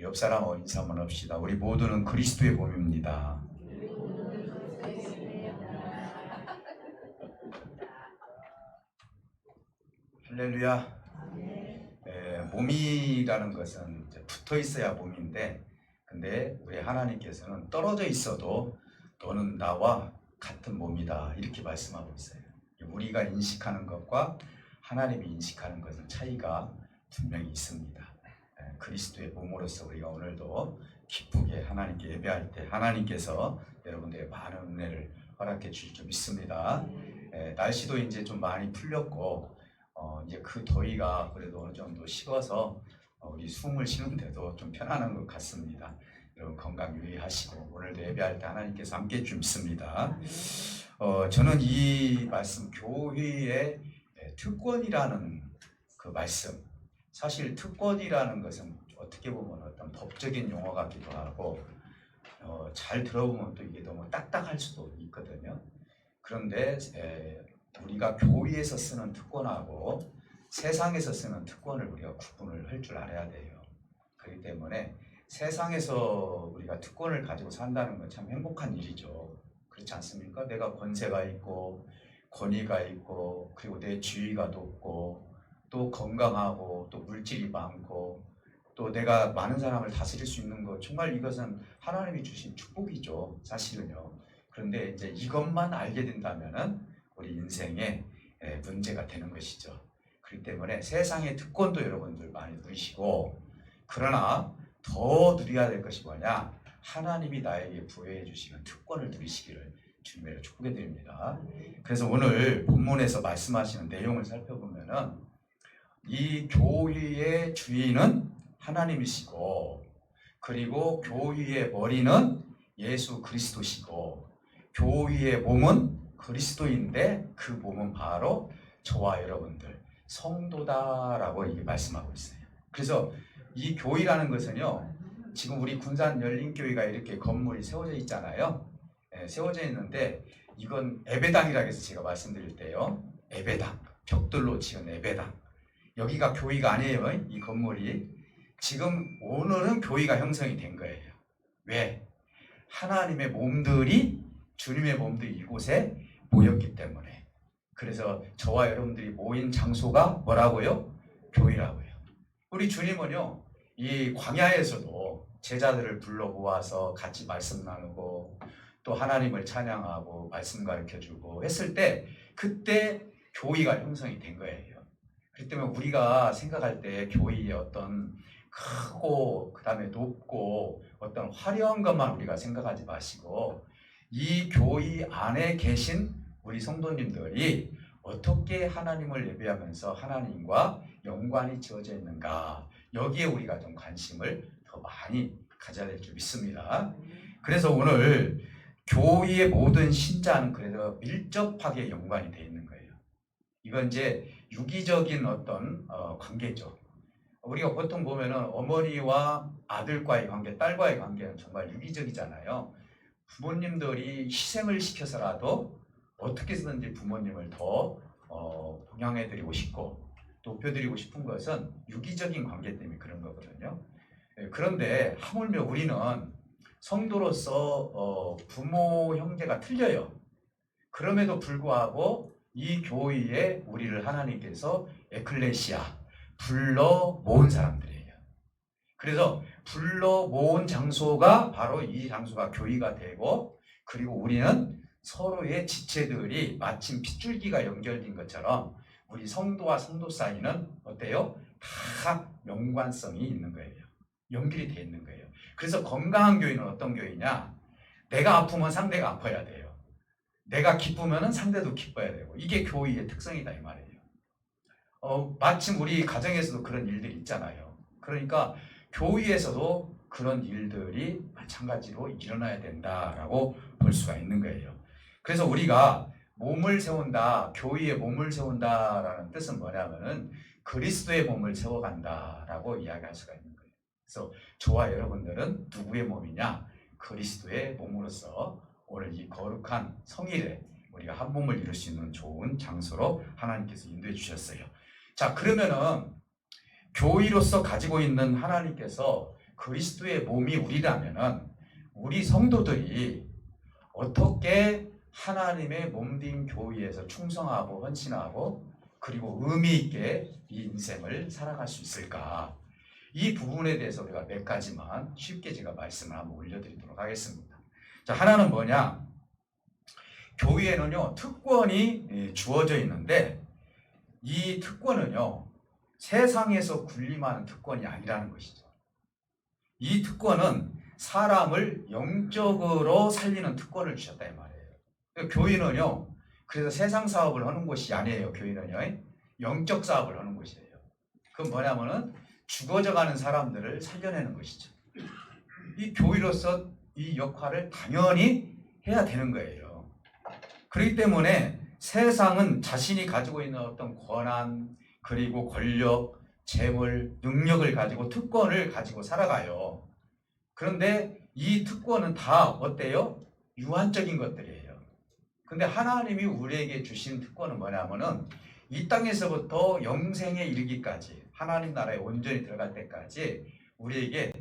옆 사람하고 인사 한번 합시다. 우리 모두는 그리스도의 몸입니다. 할렐루야. 몸이라는 것은 이제 붙어 있어야 몸인데, 근데 우리 하나님께서는 떨어져 있어도 너는 나와 같은 몸이다 이렇게 말씀하고 있어요. 우리가 인식하는 것과 하나님이 인식하는 것은 차이가 분명히 있습니다. 그리스도의 몸으로서 우리가 오늘도 기쁘게 하나님께 예배할 때 하나님께서 여러분들의 많은 은혜를 허락해 주실 줄 믿습니다. 날씨도 이제 좀 많이 풀렸고 이제 그 더위가 그래도 어느 정도 식어서 우리 숨을 쉬는데도 좀 편안한 것 같습니다. 여러분 건강 유의하시고 오늘도 예배할 때 하나님께서 함께 주십니다. 저는 이 말씀 교회의 특권이라는 그 말씀, 사실 특권이라는 것은 어떻게 보면 어떤 법적인 용어 같기도 하고 잘 들어보면 또 이게 너무 딱딱할 수도 있거든요. 그런데 우리가 교회에서 쓰는 특권하고 세상에서 쓰는 특권을 우리가 구분을 할 줄 알아야 돼요. 그렇기 때문에 세상에서 우리가 특권을 가지고 산다는 건 참 행복한 일이죠. 그렇지 않습니까? 내가 권세가 있고 권위가 있고 그리고 내 지위가 높고 또 건강하고 또 물질이 많고 또 내가 많은 사람을 다스릴 수 있는 것, 정말 이것은 하나님이 주신 축복이죠. 사실은요. 그런데 이제 이것만 알게 된다면은 우리 인생에 문제가 되는 것이죠. 그렇기 때문에 세상의 특권도 여러분들 많이 누리시고, 그러나 더 누려야 될 것이 뭐냐? 하나님이 나에게 부여해 주시는 특권을 누리시기를 주님으로 축복해 드립니다. 그래서 오늘 본문에서 말씀하시는 내용을 살펴보면은 이 교회의 주인은 하나님이시고, 그리고 교회의 머리는 예수 그리스도시고, 교회의 몸은 그리스도인데 그 몸은 바로 저와 여러분들 성도다라고 이게 말씀하고 있어요. 그래서 이 교회라는 것은요, 지금 우리 군산 열린교회가 이렇게 건물이 세워져 있잖아요. 세워져 있는데 이건 예배당이라고 해서 제가 말씀드릴 때요, 예배당, 벽돌로 지은 예배당, 여기가 교회가 아니에요. 이 건물이 지금 오늘은 교회가 형성이 된 거예요. 왜? 하나님의 몸들이, 주님의 몸들이 이곳에 모였기 때문에. 그래서 저와 여러분들이 모인 장소가 뭐라고요? 교회라고요. 우리 주님은요, 이 광야에서도 제자들을 불러 모아서 같이 말씀 나누고 또 하나님을 찬양하고 말씀 가르쳐주고 했을 때 그때 교회가 형성이 된 거예요. 그렇기 때문에 우리가 생각할 때 교회의 어떤 크고 그 다음에 높고 어떤 화려한 것만 우리가 생각하지 마시고 이 교회 안에 계신 우리 성도님들이 어떻게 하나님을 예배하면서 하나님과 연관이 지어져 있는가, 여기에 우리가 좀 관심을 더 많이 가져야 될 줄 믿습니다. 그래서 오늘 교회의 모든 신자는 그래서 밀접하게 연관이 되어 있는 거예요. 이건 이제 유기적인 어떤 관계죠. 우리가 보통 보면은 어머니와 아들과의 관계, 딸과의 관계는 정말 유기적이잖아요. 부모님들이 희생을 시켜서라도 어떻게 해서든지 부모님을 더 봉양해드리고 싶고 높여드리고 싶은 것은 유기적인 관계 때문에 그런 거거든요. 그런데 하물며 우리는 성도로서 부모 형제가 틀려요. 그럼에도 불구하고 이 교회에 우리를 하나님께서 에클레시아, 불러 모은 사람들이에요. 그래서 불러 모은 장소가 바로 이 장소가 교회가 되고, 그리고 우리는 서로의 지체들이 마침 핏줄기가 연결된 것처럼 우리 성도와 성도 사이는 어때요? 다 연관성이 있는 거예요. 연결이 되어 있는 거예요. 그래서 건강한 교회는 어떤 교회냐? 내가 아프면 상대가 아파야 돼요. 내가 기쁘면 상대도 기뻐야 되고, 이게 교회의 특성이다 이 말이에요. 마침 우리 가정에서도 그런 일들이 있잖아요. 그러니까 교회에서도 그런 일들이 마찬가지로 일어나야 된다라고 볼 수가 있는 거예요. 그래서 우리가 몸을 세운다, 교회의 몸을 세운다라는 뜻은 뭐냐면은 그리스도의 몸을 세워간다라고 이야기할 수가 있는 거예요. 그래서 저와 여러분들은 누구의 몸이냐? 그리스도의 몸으로서 오늘 이 거룩한 성일에 우리가 한 몸을 이룰 수 있는 좋은 장소로 하나님께서 인도해 주셨어요. 자, 그러면은 교회로서 가지고 있는 하나님께서 그리스도의 몸이 우리라면은 우리 성도들이 어떻게 하나님의 몸된 교회에서 충성하고 헌신하고 그리고 의미 있게 이 인생을 살아갈 수 있을까? 이 부분에 대해서 우리가 몇 가지만 쉽게 제가 말씀을 한번 올려드리도록 하겠습니다. 자, 하나는 뭐냐? 교회에는요 특권이 주어져 있는데 이 특권은요 세상에서 군림하는 특권이 아니라는 것이죠. 이 특권은 사람을 영적으로 살리는 특권을 주셨다 이 말이에요. 그러니까 교회는요 그래서 세상 사업을 하는 곳이 아니에요. 교회는요 영적 사업을 하는 곳이에요. 그건 뭐냐면은 죽어져가는 사람들을 살려내는 것이죠. 이 교회로서 이 역할을 당연히 해야 되는 거예요. 그렇기 때문에 세상은 자신이 가지고 있는 어떤 권한 그리고 권력, 재물, 능력을 가지고 특권을 가지고 살아가요. 그런데 이 특권은 다 어때요? 유한적인 것들이에요. 근데 하나님이 우리에게 주신 특권은 뭐냐면은 이 땅에서부터 영생에 이르기까지 하나님 나라에 온전히 들어갈 때까지 우리에게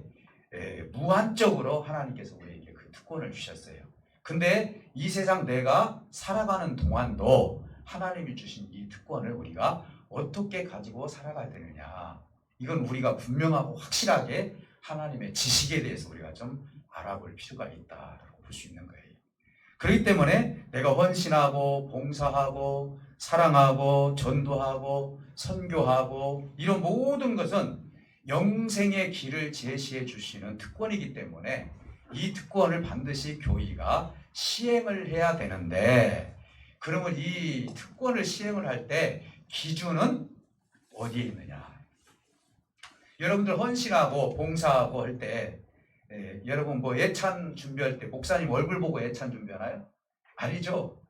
무한적으로 하나님께서 우리에게 그 특권을 주셨어요. 근데 이 세상 내가 살아가는 동안도 하나님이 주신 이 특권을 우리가 어떻게 가지고 살아가야 되느냐, 이건 우리가 분명하고 확실하게 하나님의 지식에 대해서 우리가 좀 알아볼 필요가 있다라고 볼 수 있는 거예요. 그렇기 때문에 내가 헌신하고 봉사하고 사랑하고 전도하고 선교하고 이런 모든 것은 영생의 길을 제시해 주시는 특권이기 때문에 이 특권을 반드시 교회가 시행을 해야 되는데, 그러면 이 특권을 시행을 할 때 기준은 어디에 있느냐? 여러분들 헌신하고 봉사하고 할 때 여러분 뭐 예찬 준비할 때 목사님 얼굴 보고 예찬 준비하나요? 아니죠.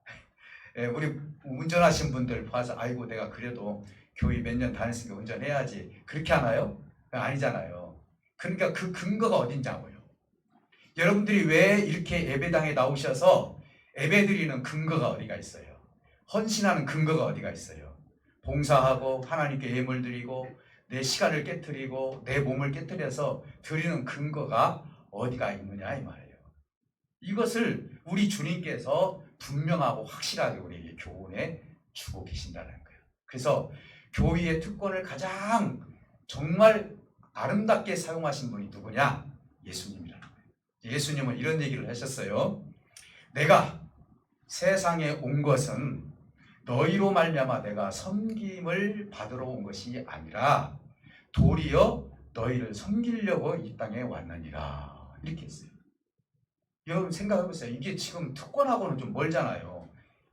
우리 운전하신 분들 봐서 아이고 내가 그래도 교회 몇 년 다녔으니까 운전해야지 그렇게 하나요? 아니잖아요. 그러니까 그 근거가 어딘냐고요. 여러분들이 왜 이렇게 예배당에 나오셔서 예배드리는 근거가 어디가 있어요? 헌신하는 근거가 어디가 있어요? 봉사하고 하나님께 예물 드리고 내 시간을 깨트리고 내 몸을 깨트려서 드리는 근거가 어디가 있느냐 이 말이에요. 이것을 우리 주님께서 분명하고 확실하게 우리에게 교훈해 주고 계신다는 거예요. 그래서 교회의 특권을 가장 정말 아름답게 사용하신 분이 누구냐? 예수님이라는 거예요. 예수님은 이런 얘기를 하셨어요. 내가 세상에 온 것은 너희로 말미암아 내가 섬김을 받으러 온 것이 아니라 도리어 너희를 섬기려고 이 땅에 왔느니라, 이렇게 했어요. 여러분 생각해보세요. 이게 지금 특권하고는 좀 멀잖아요.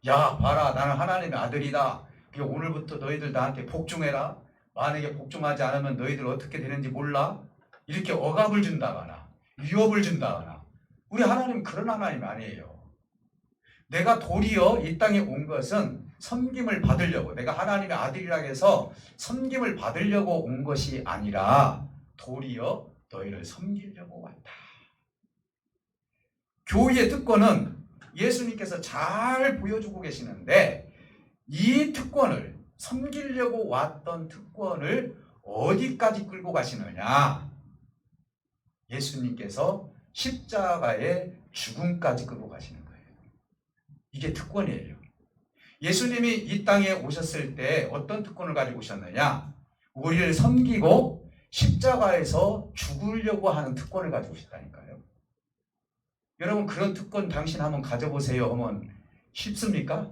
야 봐라 나는 하나님의 아들이다. 그러니까 오늘부터 너희들 나한테 복종해라. 만약에 복종하지 않으면 너희들 어떻게 되는지 몰라. 이렇게 억압을 준다거나 위협을 준다거나. 우리 하나님은 그런 하나님이 아니에요. 내가 도리어 이 땅에 온 것은 섬김을 받으려고, 내가 하나님의 아들이라 해서 섬김을 받으려고 온 것이 아니라 도리어 너희를 섬기려고 왔다. 교회의 특권은 예수님께서 잘 보여주고 계시는데 이 특권을, 섬기려고 왔던 특권을 어디까지 끌고 가시느냐? 예수님께서 십자가의 죽음까지 끌고 가시는 거예요. 이게 특권이에요. 예수님이 이 땅에 오셨을 때 어떤 특권을 가지고 오셨느냐? 우리를 섬기고 십자가에서 죽으려고 하는 특권을 가지고 오셨다니까요. 여러분 그런 특권 당신 한번 가져보세요 하면 쉽습니까?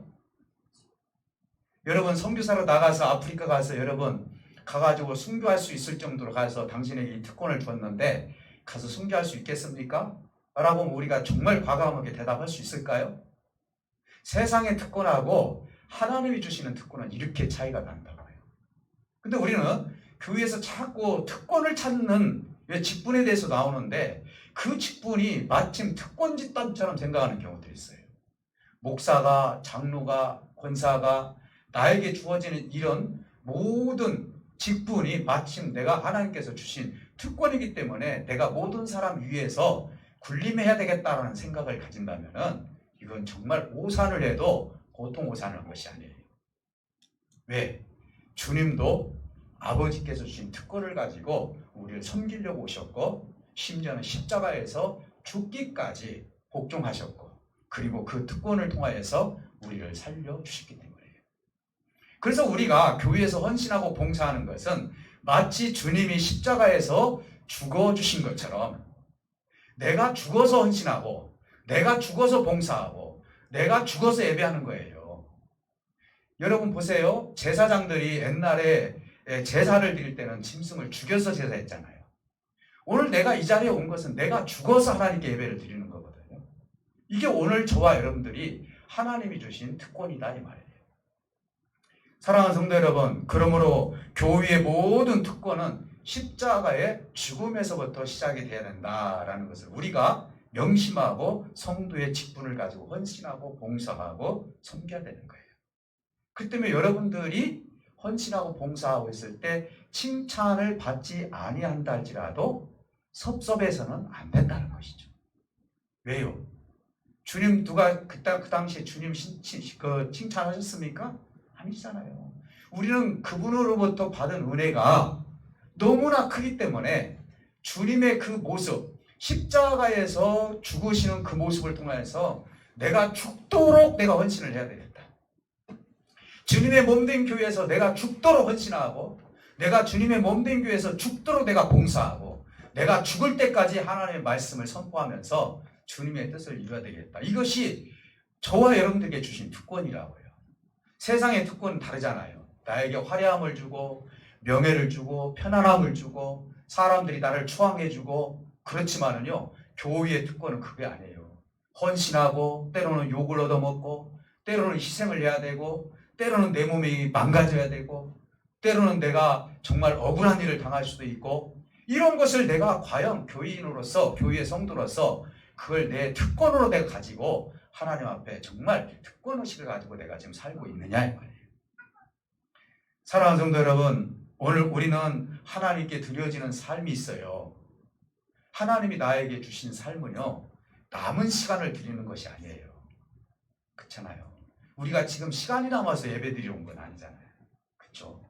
여러분 선교사로 나가서 아프리카 가서 여러분 가가지고 순교할 수 있을 정도로 가서 당신에게 이 특권을 줬는데 가서 순교할 수 있겠습니까? 라고 우리가 정말 과감하게 대답할 수 있을까요? 세상의 특권하고 하나님이 주시는 특권은 이렇게 차이가 난다고 해요. 근데 우리는 교회에서 자꾸 특권을 찾는, 왜 직분에 대해서 나오는데 그 직분이 마침 특권 집단처럼 생각하는 경우들이 있어요. 목사가, 장로가, 권사가 나에게 주어지는 이런 모든 직분이 마침 내가 하나님께서 주신 특권이기 때문에 내가 모든 사람 위에서 군림해야 되겠다라는 생각을 가진다면은 이건 정말 오산을 해도 보통 오산을 한 것이 아니에요. 왜? 주님도 아버지께서 주신 특권을 가지고 우리를 섬기려고 오셨고 심지어는 십자가에서 죽기까지 복종하셨고 그리고 그 특권을 통하여서 우리를 살려주셨기 때문이에요. 그래서 우리가 교회에서 헌신하고 봉사하는 것은 마치 주님이 십자가에서 죽어주신 것처럼 내가 죽어서 헌신하고 내가 죽어서 봉사하고 내가 죽어서 예배하는 거예요. 여러분 보세요. 제사장들이 옛날에 제사를 드릴 때는 짐승을 죽여서 제사했잖아요. 오늘 내가 이 자리에 온 것은 내가 죽어서 하나님께 예배를 드리는 거거든요. 이게 오늘 저와 여러분들이 하나님이 주신 특권이다 이 말이에요. 사랑하는 성도 여러분, 그러므로 교회의 모든 특권은 십자가의 죽음에서부터 시작이 되어야 된다라는 것을 우리가 명심하고 성도의 직분을 가지고 헌신하고 봉사하고 섬겨야 되는 거예요. 그 때문에 여러분들이 헌신하고 봉사하고 있을 때 칭찬을 받지 아니한다 할지라도 섭섭해서는 안 된다는 것이죠. 왜요? 주님 누가 그 당시에 주님 칭찬하셨습니까? 아니잖아요. 우리는 그분으로부터 받은 은혜가 너무나 크기 때문에 주님의 그 모습, 십자가에서 죽으시는 그 모습을 통해서 내가 죽도록 내가 헌신을 해야 되겠다. 주님의 몸된 교회에서 내가 죽도록 헌신하고 내가 주님의 몸된 교회에서 죽도록 내가 봉사하고 내가 죽을 때까지 하나님의 말씀을 선포하면서 주님의 뜻을 이루어야 되겠다. 이것이 저와 여러분들에게 주신 특권이라고요. 세상의 특권은 다르잖아요. 나에게 화려함을 주고 명예를 주고 편안함을 주고 사람들이 나를 추앙해주고 그렇지만은요 교회의 특권은 그게 아니에요. 헌신하고 때로는 욕을 얻어먹고 때로는 희생을 해야 되고 때로는 내 몸이 망가져야 되고 때로는 내가 정말 억울한 일을 당할 수도 있고 이런 것을 내가 과연 교인으로서 교회의 성도로서 그걸 내 특권으로 내가 가지고 하나님 앞에 정말 특권의식을 가지고 내가 지금 살고 있느냐 이 말이에요. 사랑하는 성도 여러분, 오늘 우리는 하나님께 드려지는 삶이 있어요. 하나님이 나에게 주신 삶은요 남은 시간을 드리는 것이 아니에요. 그렇잖아요. 우리가 지금 시간이 남아서 예배 드리러 온 건 아니잖아요. 그렇죠?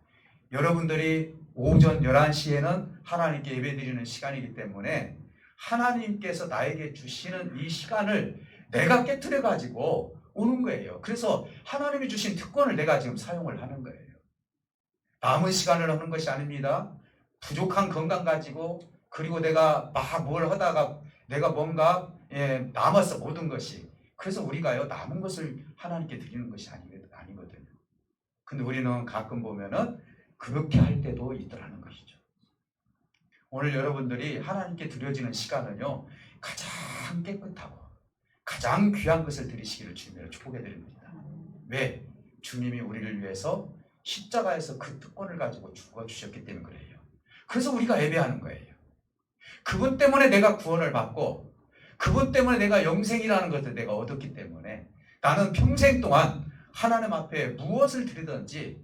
여러분들이 오전 11시에는 하나님께 예배 드리는 시간이기 때문에 하나님께서 나에게 주시는 이 시간을 내가 깨트려 가지고 오는 거예요. 그래서 하나님이 주신 특권을 내가 지금 사용을 하는 거예요. 남은 시간을 하는 것이 아닙니다. 부족한 건강 가지고 그리고 내가 막 뭘 하다가 내가 뭔가 남았어 모든 것이. 그래서 우리가요 남은 것을 하나님께 드리는 것이 아니거든요. 근데 우리는 가끔 보면은 그렇게 할 때도 있더라는 것이죠. 오늘 여러분들이 하나님께 드려지는 시간은요 가장 깨끗하고 가장 귀한 것을 드리시기를 주님으로 축복해 드립니다. 왜? 주님이 우리를 위해서 십자가에서 그 특권을 가지고 죽어주셨기 때문에 그래요. 그래서 우리가 예배하는 거예요. 그분 때문에 내가 구원을 받고 그분 때문에 내가 영생이라는 것을 내가 얻었기 때문에 나는 평생 동안 하나님 앞에 무엇을 드리든지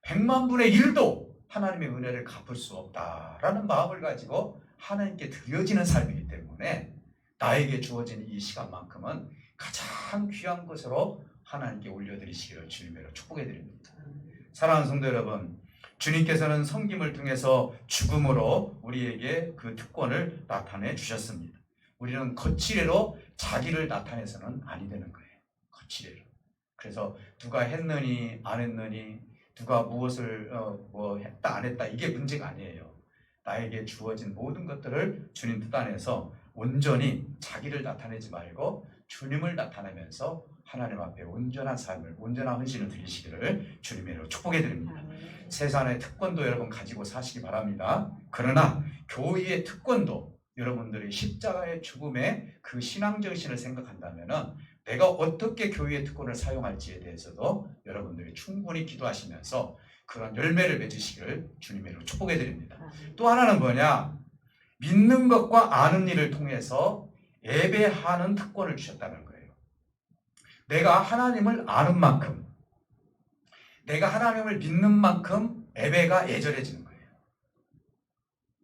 100만 분의 1도 하나님의 은혜를 갚을 수 없다라는 마음을 가지고 하나님께 드려지는 삶이기 때문에 나에게 주어진 이 시간만큼은 가장 귀한 것으로 하나님께 올려드리시기를 주님으로 축복해 드립니다. 사랑하는 성도 여러분, 주님께서는 섬김을 통해서 죽음으로 우리에게 그 특권을 나타내 주셨습니다. 우리는 거칠애로 자기를 나타내서는 아니 되는 거예요. 거칠애로. 그래서 누가 했느니 안 했느니 누가 무엇을 했다 안 했다 이게 문제가 아니에요. 나에게 주어진 모든 것들을 주님 뜻 안에서 온전히 자기를 나타내지 말고 주님을 나타내면서 하나님 앞에 온전한 삶을, 온전한 헌신을 드리시기를 주님의 이름으로 축복해 드립니다. 세상의 특권도 여러분 가지고 사시기 바랍니다. 그러나 교회의 특권도 여러분들이 십자가의 죽음의 그 신앙정신을 생각한다면 내가 어떻게 교회의 특권을 사용할지에 대해서도 여러분들이 충분히 기도하시면서 그런 열매를 맺으시기를 주님의 이름으로 축복해 드립니다. 또 하나는 뭐냐? 믿는 것과 아는 일을 통해서 예배하는 특권을 주셨다는 거예요. 내가 하나님을 아는 만큼, 내가 하나님을 믿는 만큼 예배가 애절해지는 거예요.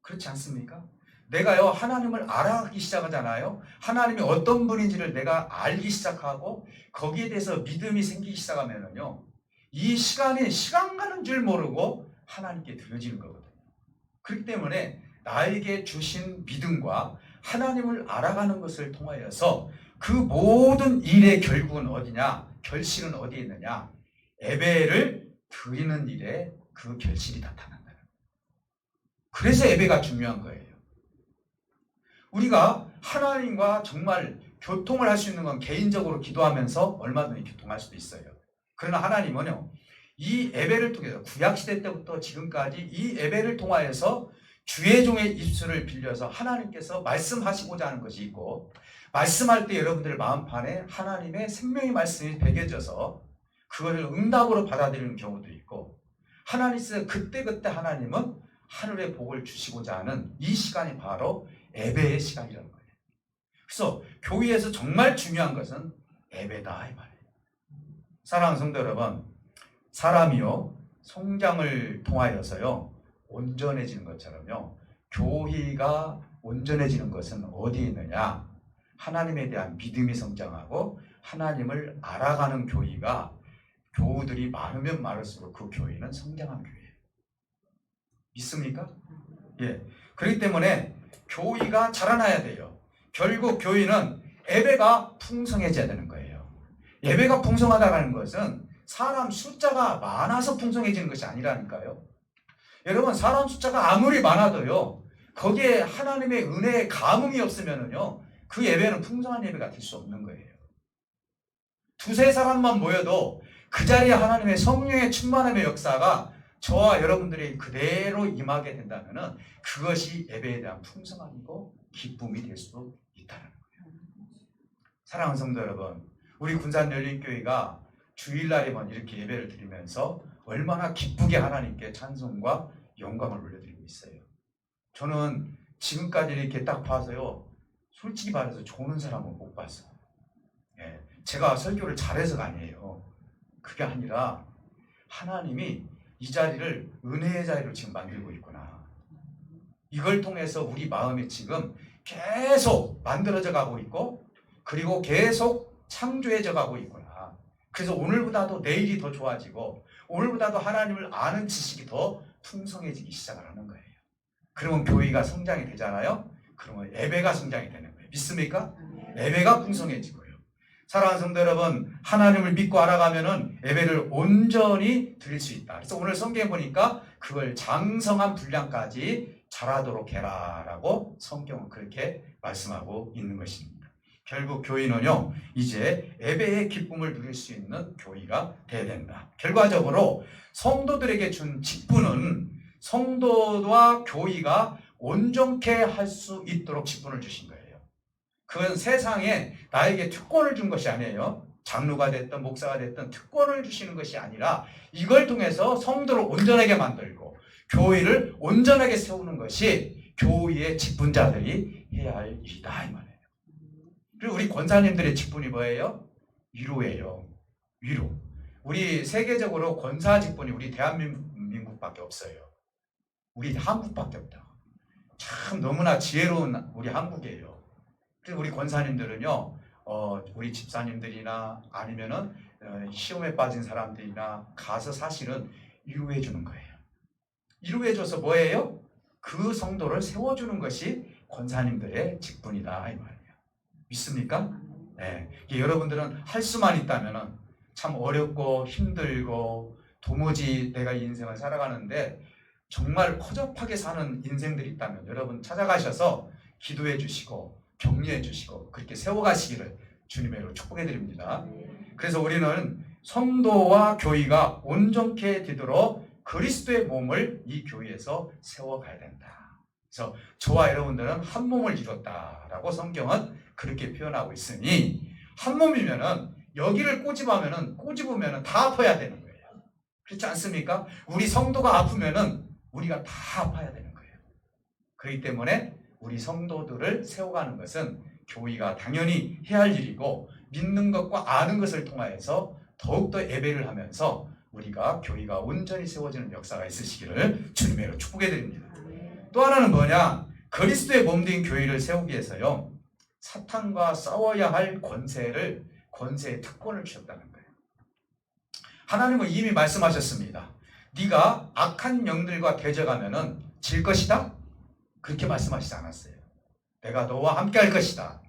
그렇지 않습니까? 내가요 하나님을 알아가기 시작하잖아요. 하나님이 어떤 분인지를 내가 알기 시작하고 거기에 대해서 믿음이 생기기 시작하면은요 이 시간이 시간 가는 줄 모르고 하나님께 드려지는 거거든요. 그렇기 때문에 나에게 주신 믿음과 하나님을 알아가는 것을 통하여서 그 모든 일의 결국은 어디냐? 결실은 어디에 있느냐? 예배를 드리는 일에 그 결실이 나타난다. 그래서 예배가 중요한 거예요. 우리가 하나님과 정말 교통을 할 수 있는 건 개인적으로 기도하면서 얼마든지 교통할 수도 있어요. 그러나 하나님은요, 이 예배를 통해서 구약시대 때부터 지금까지 이 예배를 통하여서 주의 종의 입술을 빌려서 하나님께서 말씀하시고자 하는 것이 있고, 말씀할 때 여러분들 마음판에 하나님의 생명의 말씀이 배겨져서 그것을 응답으로 받아들이는 경우도 있고, 하나님께서 그때그때 하나님은 하늘의 복을 주시고자 하는 이 시간이 바로 예배의 시간이라는 거예요. 그래서 교회에서 정말 중요한 것은 예배다 이 말이에요. 사랑하는 성도 여러분, 사람이요 성장을 통하여서요 온전해지는 것처럼요 교회가 온전해지는 것은 어디에 있느냐? 하나님에 대한 믿음이 성장하고 하나님을 알아가는 교우들이 많으면 많을수록 그 교회는 성장한 교회예요. 믿습니까? 예. 그렇기 때문에 교회가 자라나야 돼요. 결국 교회는 예배가 풍성해져야 되는 거예요. 예배가 풍성하다는 것은 사람 숫자가 많아서 풍성해지는 것이 아니라니까요. 여러분, 사람 숫자가 아무리 많아도요 거기에 하나님의 은혜의 감흥이 없으면은요 그 예배는 풍성한 예배가 될 수 없는 거예요. 두세 사람만 모여도 그 자리에 하나님의 성령의 충만함의 역사가 저와 여러분들이 그대로 임하게 된다면은 그것이 예배에 대한 풍성함이고 기쁨이 될 수 있다는 거예요. 사랑하는 성도 여러분, 우리 군산열린교회가 주일날에만 이렇게 예배를 드리면서 얼마나 기쁘게 하나님께 찬송과 영광을 올려드리고 있어요. 저는 지금까지 이렇게 딱 봐서요 솔직히 말해서 좋은 사람은 못 봤어요. 예, 제가 설교를 잘해서가 아니에요. 그게 아니라 하나님이 이 자리를 은혜의 자리로 지금 만들고 있구나. 이걸 통해서 우리 마음이 지금 계속 만들어져 가고 있고 그리고 계속 창조해져 가고 있구나. 그래서 오늘보다도 내일이 더 좋아지고 오늘보다도 하나님을 아는 지식이 더 풍성해지기 시작을 하는 거예요. 그러면 교회가 성장이 되잖아요. 그러면 예배가 성장이 되는 거예요. 믿습니까? 예배가 풍성해지고요. 사랑하는 성도 여러분, 하나님을 믿고 알아가면은 예배를 온전히 드릴 수 있다. 그래서 오늘 성경에 보니까 그걸 장성한 분량까지 잘하도록 해라라고 성경은 그렇게 말씀하고 있는 것입니다. 결국 교회는요 이제 예배의 기쁨을 누릴 수 있는 교회가 되어야 된다. 결과적으로 성도들에게 준 직분은 성도와 교회가 온전케 할 수 있도록 직분을 주신 거예요. 그건 세상에 나에게 특권을 준 것이 아니에요. 장로가 됐든 목사가 됐든 특권을 주시는 것이 아니라 이걸 통해서 성도를 온전하게 만들고 교회를 온전하게 세우는 것이 교회의 직분자들이 해야 할 일이다 이 말이에요. 그리고 우리 권사님들의 직분이 뭐예요? 위로예요. 위로. 우리 세계적으로 권사 직분이 우리 대한민국밖에 없어요. 우리 한국밖에 없다. 참 너무나 지혜로운 우리 한국이에요. 그래서 우리 권사님들은요, 우리 집사님들이나 아니면은 시험에 빠진 사람들이나 가서 사실은 위로해 주는 거예요. 위로해 줘서 뭐예요? 그 성도를 세워주는 것이 권사님들의 직분이다 이 말이에요. 믿습니까? 네. 여러분들은 할 수만 있다면은 참 어렵고 힘들고 도무지 내가 이 인생을 살아가는데 정말 허접하게 사는 인생들이 있다면 여러분 찾아가셔서 기도해 주시고 격려해 주시고 그렇게 세워가시기를 주님의 이름으로 축복해 드립니다. 그래서 우리는 성도와 교회가 온전케 되도록 그리스도의 몸을 이 교회에서 세워가야 된다. 그래서 저와 여러분들은 한 몸을 이뤘다라고 성경은 그렇게 표현하고 있으니 한 몸이면은 여기를 꼬집으면은 다 아파야 되는 거예요. 그렇지 않습니까? 우리 성도가 아프면은 우리가 다 아파야 되는 거예요. 그렇기 때문에 우리 성도들을 세워가는 것은 교회가 당연히 해야 할 일이고 믿는 것과 아는 것을 통하여서 더욱더 예배를 하면서 우리가 교회가 온전히 세워지는 역사가 있으시기를 주님의 이름으로 축복해 드립니다. 또 하나는 뭐냐? 그리스도의 몸된 교회를 세우기 위해서요 사탄과 싸워야 할 권세의 특권을 주셨다는 거예요. 하나님은 이미 말씀하셨습니다. 네가 악한 영들과 대적하면은 질 것이다. 그렇게 말씀하시지 않았어요. 내가 너와 함께 할 것이다.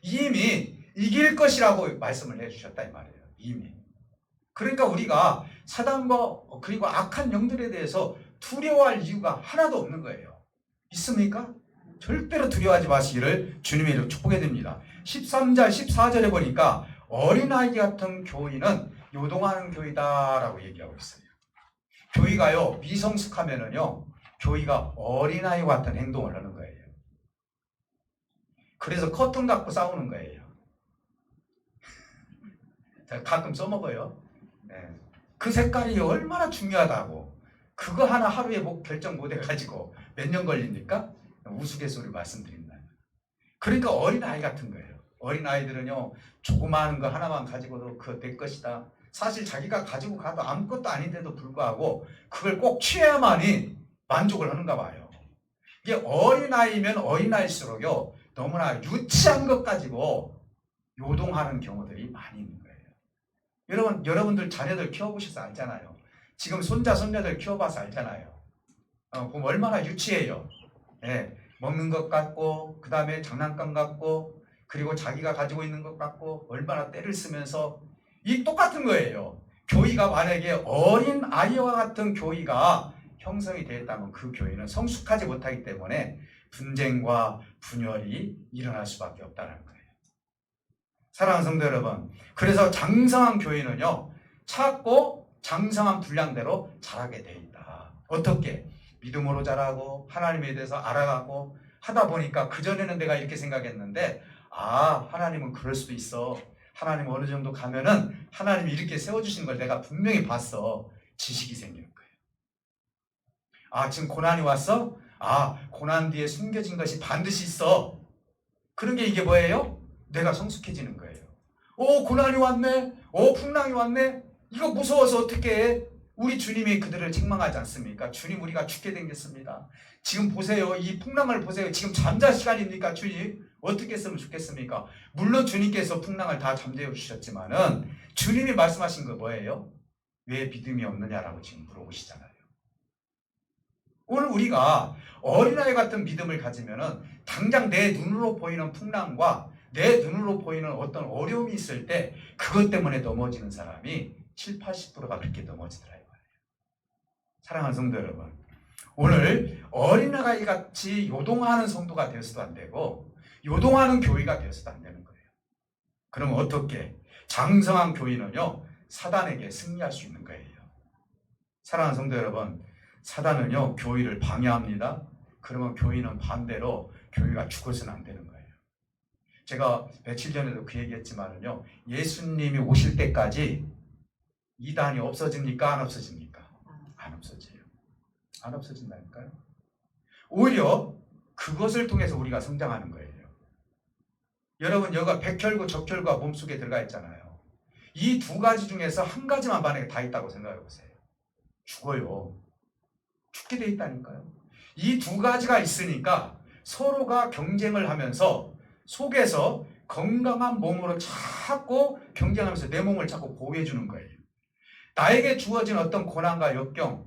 이미 이길 것이라고 말씀을 해주셨다 이 말이에요. 이미. 그러니까 우리가 사단과 그리고 악한 영들에 대해서 두려워할 이유가 하나도 없는 거예요. 있습니까? 절대로 두려워하지 마시기를 주님의 축복해 드립니다. 13절, 14절에 보니까 어린아이 같은 교의는 요동하는 교의다라고 얘기하고 있어요. 교의가요, 미성숙하면은요, 교의가 어린아이 같은 행동을 하는 거예요. 그래서 커튼 갖고 싸우는 거예요. 가끔 써먹어요. 네. 그 색깔이 얼마나 중요하다고. 그거 하나 하루에 결정 못 해가지고 몇 년 걸립니까? 우스갯소리 말씀드린다. 그러니까 어린아이 같은 거예요. 어린아이들은요, 조그마한 거 하나만 가지고도 그거 내 것이다. 사실 자기가 가지고 가도 아무것도 아닌데도 불구하고 그걸 꼭 취해야만이 만족을 하는가 봐요. 이게 어린아이면 어린아이일수록요, 너무나 유치한 것 가지고 요동하는 경우들이 많이 있는 거예요. 여러분들 자녀들 키워보셔서 알잖아요. 지금 손자, 손녀들 키워봐서 알잖아요. 그럼 얼마나 유치해요. 예, 먹는 것 같고, 그 다음에 장난감 같고, 그리고 자기가 가지고 있는 것 같고, 얼마나 때를 쓰면서, 이 똑같은 거예요. 교의가 만약에 어린 아이와 같은 교의가 형성이 되었다면 그 교의는 성숙하지 못하기 때문에 분쟁과 분열이 일어날 수밖에 없다는 거예요. 사랑하는 성도 여러분, 그래서 장성한 교회는요, 찾고 장성한 분량대로 자라게 돼 있다. 어떻게? 믿음으로 자라고 하나님에 대해서 알아가고 하다 보니까 그전에는 내가 이렇게 생각했는데, 하나님은 그럴 수도 있어. 하나님 어느 정도 가면은 하나님이 이렇게 세워주신 걸 내가 분명히 봤어. 지식이 생기는 거예요. 지금 고난이 왔어? 고난 뒤에 숨겨진 것이 반드시 있어. 그런 게 이게 뭐예요? 내가 성숙해지는 거예요. 고난이 왔네. 풍랑이 왔네. 이거 무서워서 어떻게 해? 우리 주님이 그들을 책망하지 않습니까? 주님, 우리가 죽게 생겼습니다. 지금 보세요. 이 풍랑을 보세요. 지금 잠잘 시간입니까? 주님, 어떻게 했으면 좋겠습니까? 물론 주님께서 풍랑을 다 잠재워 주셨지만은 주님이 말씀하신 거 뭐예요? 왜 믿음이 없느냐라고 지금 물어보시잖아요. 오늘 우리가 어린아이 같은 믿음을 가지면은 당장 내 눈으로 보이는 풍랑과 내 눈으로 보이는 어떤 어려움이 있을 때 그것 때문에 넘어지는 사람이 7, 80%가 그렇게 넘어지더라 이 말이에요. 사랑하는 성도 여러분, 오늘 어린아이 같이 요동하는 성도가 되어서도 안 되고 요동하는 교회가 되어서도 안 되는 거예요. 그럼 어떻게? 장성한 교회는요, 사단에게 승리할 수 있는 거예요. 사랑하는 성도 여러분, 사단은요, 교회를 방해합니다. 그러면 교회는 반대로 교회가 죽어서는 안 되는 거예요. 제가 며칠 전에도 그 얘기했지만은요, 예수님이 오실 때까지 이단이 없어집니까? 안 없어집니까? 안 없어져요. 안 없어진다니까요. 오히려 그것을 통해서 우리가 성장하는 거예요. 여러분, 여기가 백혈구, 적혈구가 몸속에 들어가 있잖아요. 이 두 가지 중에서 한 가지만 만약에 다 있다고 생각해 보세요. 죽어요. 죽게 돼 있다니까요. 이 두 가지가 있으니까 서로가 경쟁을 하면서 속에서 건강한 몸으로 자꾸 경쟁하면서 내 몸을 자꾸 보호해 주는 거예요. 나에게 주어진 어떤 고난과 역경,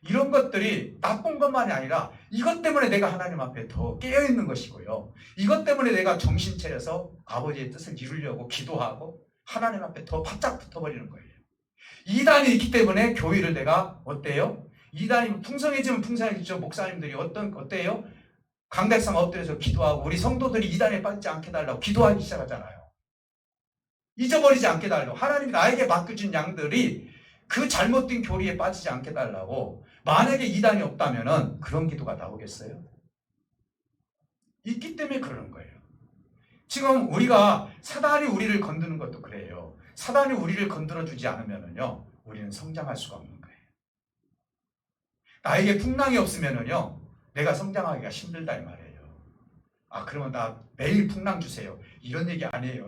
이런 것들이 나쁜 것만이 아니라 이것 때문에 내가 하나님 앞에 더 깨어있는 것이고요. 이것 때문에 내가 정신 차려서 아버지의 뜻을 이루려고 기도하고 하나님 앞에 더 바짝 붙어버리는 거예요. 이단이 있기 때문에 교회를 내가 어때요? 이단이 풍성해지면 풍성해지죠. 목사님들이 어때요? 강백상 엎드려서 기도하고 우리 성도들이 이단에 빠지지 않게 달라고 기도하기 시작하잖아요. 잊어버리지 않게 달라고. 하나님이 나에게 맡겨준 양들이 그 잘못된 교리에 빠지지 않게 달라고. 만약에 이단이 없다면 그런 기도가 나오겠어요? 있기 때문에 그러는 거예요. 지금 우리가 사단이 우리를 건드는 것도 그래요. 사단이 우리를 건드려주지 않으면요, 우리는 성장할 수가 없는 거예요. 나에게 풍랑이 없으면요, 내가 성장하기가 힘들다 이 말이에요. 그러면 나 매일 풍랑 주세요. 이런 얘기 안 해요.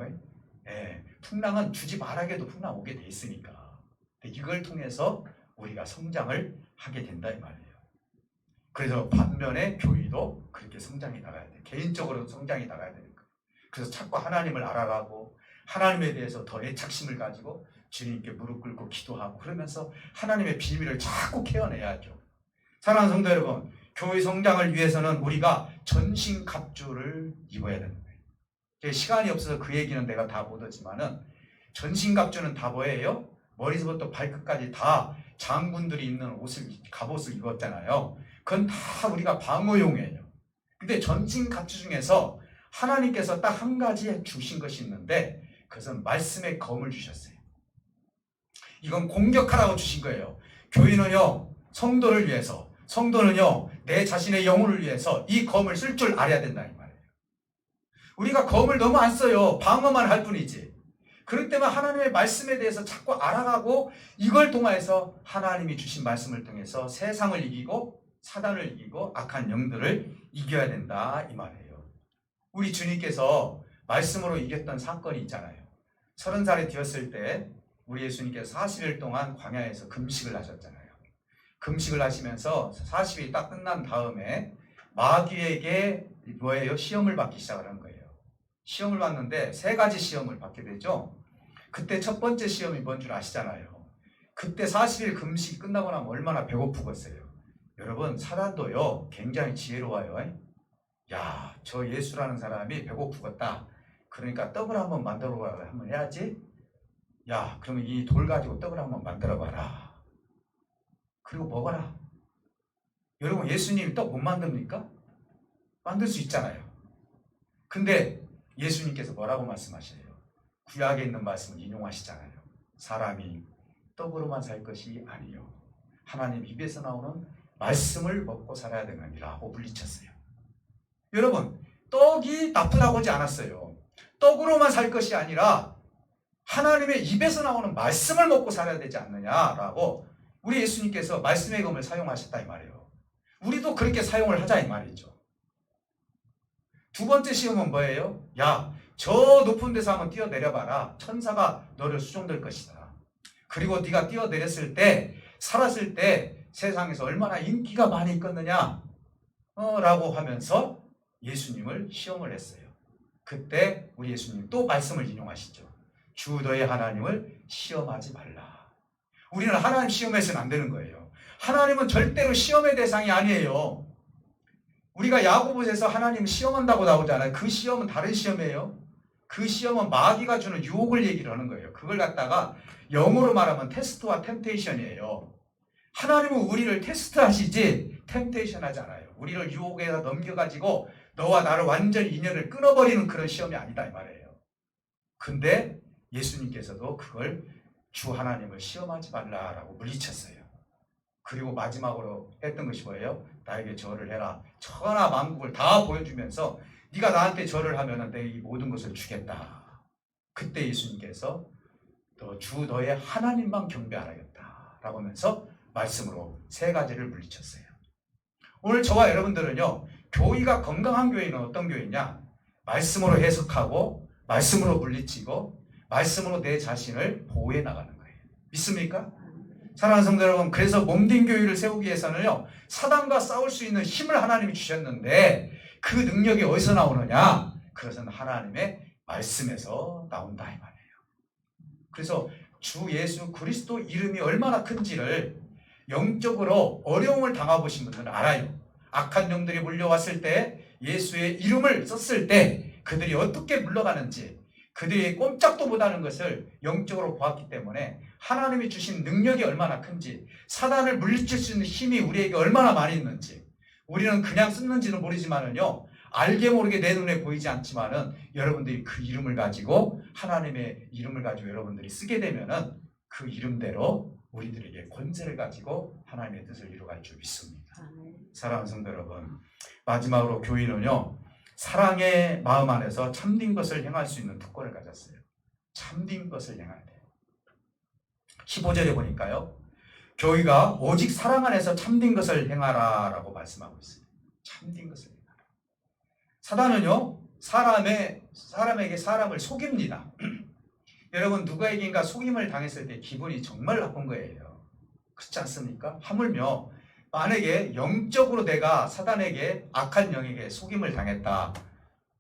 풍랑은 주지 말아게도 풍랑 오게 돼 있으니까. 이걸 통해서 우리가 성장을 하게 된다 이 말이에요. 그래서 반면에 교회도 그렇게 성장해 나가야 돼. 개인적으로 성장해 나가야 되는 거예요. 그래서 자꾸 하나님을 알아가고 하나님에 대해서 더 애착심을 가지고 주님께 무릎 꿇고 기도하고 그러면서 하나님의 비밀을 자꾸 캐어내야죠. 사랑하는 성도 여러분, 교회 성장을 위해서는 우리가 전신갑주를 입어야 되는 거예요. 시간이 없어서 그 얘기는 내가 다 못하지만은 전신갑주는 다 뭐예요? 머리부터 발끝까지 다 장군들이 입는 옷을, 갑옷을 입었잖아요. 그건 다 우리가 방어용이에요. 근데 전신갑주 중에서 하나님께서 딱 한 가지 주신 것이 있는데 그것은 말씀의 검을 주셨어요. 이건 공격하라고 주신 거예요. 교인은요, 성도를 위해서, 성도는요, 내 자신의 영혼을 위해서 이 검을 쓸 줄 알아야 된다 이 말이에요. 우리가 검을 너무 안 써요. 방어만 할 뿐이지. 그럴 때만 하나님의 말씀에 대해서 자꾸 알아가고 이걸 통해서 하나님이 주신 말씀을 통해서 세상을 이기고 사단을 이기고 악한 영들을 이겨야 된다 이 말이에요. 우리 주님께서 말씀으로 이겼던 사건이 있잖아요. 30살이 되었을 때 우리 예수님께서 40일 동안 광야에서 금식을 하셨잖아요. 금식을 하시면서 40일이 딱 끝난 다음에 마귀에게 뭐예요? 시험을 받기 시작을 거예요. 시험을 받는데 3가지 시험을 받게 되죠. 그때 첫 번째 시험이 뭔 줄 아시잖아요. 그때 40일 금식이 끝나고 나면 얼마나 배고프겠어요. 여러분, 사단도요 굉장히 지혜로워요. 야, 저 예수라는 사람이 배고프겠다. 그러니까 떡을 한번 만들어봐라. 한번 해야지. 야, 그러면 이 돌 가지고 떡을 한번 만들어봐라. 그리고 먹어라. 여러분, 예수님이 떡 못 만듭니까? 만들 수 있잖아요. 근데 예수님께서 뭐라고 말씀하셔요? 구약에 있는 말씀을 인용하시잖아요. 사람이 떡으로만 살 것이 아니요 하나님 입에서 나오는 말씀을 먹고 살아야 되느니라고 물리쳤어요. 여러분, 떡이 나쁘다고 하지 않았어요. 떡으로만 살 것이 아니라 하나님의 입에서 나오는 말씀을 먹고 살아야 되지 않느냐라고 우리 예수님께서 말씀의 검을 사용하셨다 이 말이에요. 우리도 그렇게 사용을 하자 이 말이죠. 두 번째 시험은 뭐예요? 야, 저 높은 데서 한번 뛰어내려봐라. 천사가 너를 수종될 것이다. 그리고 네가 뛰어내렸을 때, 살았을 때 세상에서 얼마나 인기가 많이 있겠느냐 라고 하면서 예수님을 시험을 했어요. 그때 우리 예수님 또 말씀을 인용하시죠. 주 너의 하나님을 시험하지 말라. 우리는 하나님 시험해서는 안 되는 거예요. 하나님은 절대로 시험의 대상이 아니에요. 우리가 야고보서에서 하나님을 시험한다고 나오잖아요. 그 시험은 다른 시험이에요. 그 시험은 마귀가 주는 유혹을 얘기를 하는 거예요. 그걸 갖다가 영어로 말하면 테스트와 템테이션이에요. 하나님은 우리를 테스트하시지 템테이션 하지 않아요. 우리를 유혹에서 넘겨가지고 너와 나를 완전히 인연을 끊어버리는 그런 시험이 아니다 이 말이에요. 근데 예수님께서도 그걸 주 하나님을 시험하지 말라라고 물리쳤어요. 그리고 마지막으로 했던 것이 뭐예요? 나에게 절을 해라. 천하 만국을 다 보여주면서 네가 나한테 절을 하면 내가 이 모든 것을 주겠다. 그때 예수님께서 주 너의 하나님만 경배하라겠다 라고 하면서 말씀으로 3가지를 물리쳤어요. 오늘 저와 여러분들은요, 교회가 건강한 교회는 어떤 교회냐? 말씀으로 해석하고 말씀으로 물리치고 말씀으로 내 자신을 보호해 나가는 거예요. 믿습니까? 사랑하는 성도 여러분, 그래서 몸된 교회를 세우기 위해서는요, 사단과 싸울 수 있는 힘을 하나님이 주셨는데 그 능력이 어디서 나오느냐? 그것은 하나님의 말씀에서 나온다 이 말이에요. 그래서 주 예수 그리스도 이름이 얼마나 큰지를 영적으로 어려움을 당해보신 분들은 알아요. 악한 영들이 물려왔을 때 예수의 이름을 썼을 때 그들이 어떻게 물러가는지, 그들이 꼼짝도 못하는 것을 영적으로 보았기 때문에 하나님이 주신 능력이 얼마나 큰지, 사단을 물리칠 수 있는 힘이 우리에게 얼마나 많이 있는지, 우리는 그냥 쓰는지는 모르지만은요, 알게 모르게 내 눈에 보이지 않지만은 여러분들이 그 이름을 가지고, 하나님의 이름을 가지고 여러분들이 쓰게 되면은 그 이름대로 우리들에게 권세를 가지고 하나님의 뜻을 이루어갈 줄 믿습니다. 사랑하는 성도 여러분, 마지막으로 교인은요, 사랑의 마음 안에서 참된 것을 행할 수 있는 특권을 가졌어요. 참된 것을 행해야 돼요. 15절에 보니까요, 교회가 오직 사랑 안에서 참된 것을 행하라 라고 말씀하고 있어요. 참된 것을 행하라. 사단은요, 사람에게 사람을 속입니다. 여러분, 누구에게인가 속임을 당했을 때 기분이 정말 나쁜 거예요. 그렇지 않습니까? 하물며 만약에 영적으로 내가 사단에게, 악한 영에게 속임을 당했다,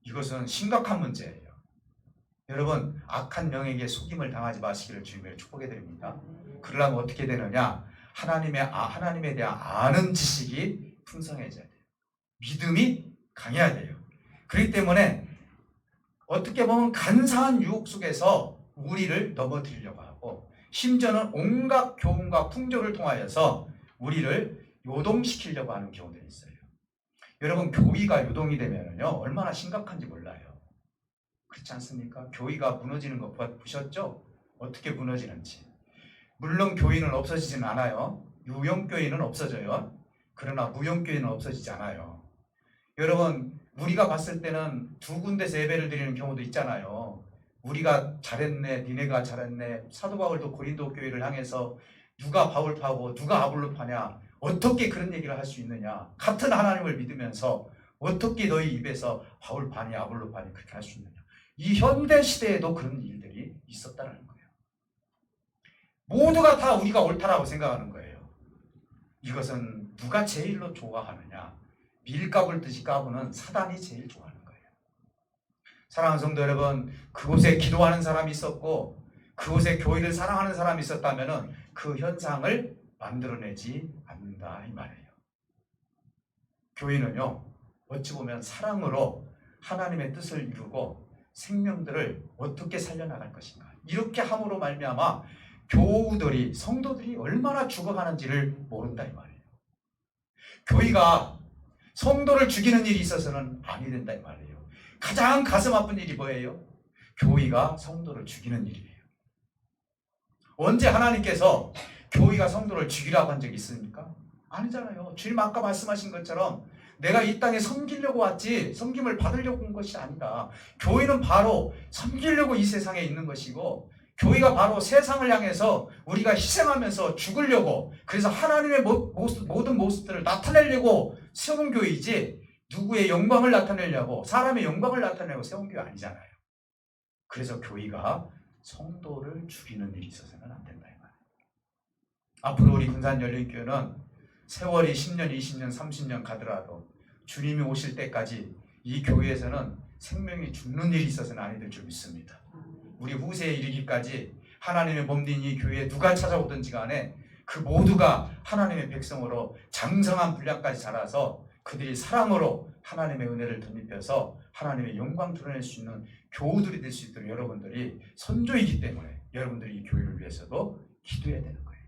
이것은 심각한 문제예요. 여러분, 악한 영에게 속임을 당하지 마시기를 주님의 축복해 드립니다. 그러려면 어떻게 되느냐? 하나님에 대한 아는 지식이 풍성해져야 돼요. 믿음이 강해야 돼요. 그렇기 때문에 어떻게 보면 간사한 유혹 속에서 우리를 넘어뜨리려고 하고 심지어는 온갖 교훈과 풍조를 통하여서 우리를 요동시키려고 하는 경우들이 있어요. 여러분, 교회가 요동이 되면요 얼마나 심각한지 몰라요. 그렇지 않습니까? 교회가 무너지는 거 보셨죠? 어떻게 무너지는지. 물론 교회는 없어지진 않아요. 유형교회는 없어져요. 그러나 무형교회는 없어지지 않아요. 여러분, 우리가 봤을 때는 두 군데서 예배를 드리는 경우도 있잖아요. 우리가 잘했네, 니네가 잘했네. 사도 바울도 고린도 교회를 향해서 누가 바울 파고 누가 아볼로 파냐, 어떻게 그런 얘기를 할 수 있느냐, 같은 하나님을 믿으면서 어떻게 너희 입에서 바울 파니 아볼로 파니 그렇게 할 수 있느냐. 이 현대 시대에도 그런 일들이 있었다는 거예요. 모두가 다 우리가 옳다라고 생각하는 거예요. 이것은 누가 제일로 좋아하느냐, 밀가부를 듯이 까부는 사단이 제일 좋아하는 거예요. 사랑하는 성도 여러분, 그곳에 기도하는 사람이 있었고 그곳에 교회를 사랑하는 사람이 있었다면 그 현상을 만들어내지 않는다 이 말이에요. 교회는요 어찌 보면 사랑으로 하나님의 뜻을 이루고 생명들을 어떻게 살려나갈 것인가, 이렇게 함으로 말미암아 교우들이, 성도들이 얼마나 죽어가는지를 모른다 이 말이에요. 교회가 성도를 죽이는 일이 있어서는 아니 된다 이 말이에요. 가장 가슴 아픈 일이 뭐예요? 교회가 성도를 죽이는 일이에요. 언제 하나님께서 교회가 성도를 죽이라고 한 적이 있습니까? 아니잖아요. 주님 아까 말씀하신 것처럼 내가 이 땅에 섬기려고 왔지 섬김을 받으려고 온 것이 아니다. 교회는 바로 섬기려고 이 세상에 있는 것이고, 교회가 바로 세상을 향해서 우리가 희생하면서 죽으려고, 그래서 하나님의 모든 모습들을 나타내려고 세운 교회이지 누구의 영광을 나타내려고, 사람의 영광을 나타내려고 세운 교회 아니잖아요. 그래서 교회가 성도를 죽이는 일이 있어서는 안 된다 이 말이에요. 앞으로 우리 군산열린교회는 세월이 10년, 20년, 30년 가더라도 주님이 오실 때까지 이 교회에서는 생명이 죽는 일이 있어서는 아니 될 줄 믿습니다. 우리 후세에 이르기까지 하나님의 몸된 이 교회에 누가 찾아오든지 간에 그 모두가 하나님의 백성으로 장성한 분량까지 자라서 그들이 사랑으로 하나님의 은혜를 덧입혀서 하나님의 영광 드러낼 수 있는 교우들이 될 수 있도록 여러분들이 선조이기 때문에 여러분들이 이 교회를 위해서도 기도해야 되는 거예요.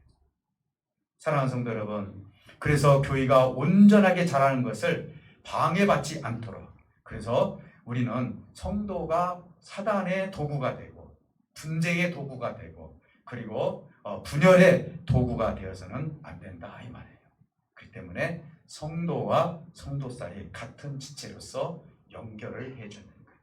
사랑하는 성도 여러분, 그래서 교회가 온전하게 자라는 것을 방해받지 않도록, 그래서 우리는 성도가 사단의 도구가 되고 분쟁의 도구가 되고 그리고 분열의 도구가 되어서는 안 된다 이 말이에요. 그렇기 때문에 성도와 성도 사이 같은 지체로서 연결을 해주는 거예요.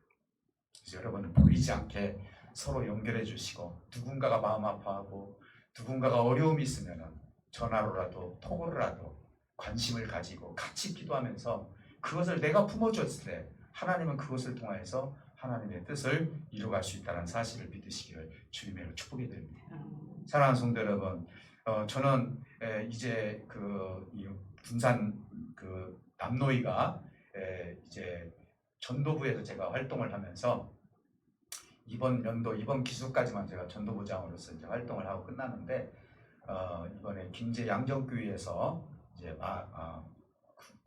그래서 여러분은 보이지 않게 서로 연결해 주시고, 누군가가 마음 아파하고 누군가가 어려움이 있으면 전화로라도 톡으로라도 관심을 가지고 같이 기도하면서 그것을 내가 품어줬을 때 하나님은 그것을 통해서 하나님의 뜻을 이루어갈 수 있다는 사실을 믿으시기를 주님으로 축복해 드립니다. 사랑하는 성도 여러분, 저는 이제 이 군산 남노이가 이제 전도부에서 제가 활동을 하면서 이번 연도 이번 기수까지만 제가 전도부장으로서 이제 활동을 하고 끝났는데, 이번에 김제 양정교회에서 이제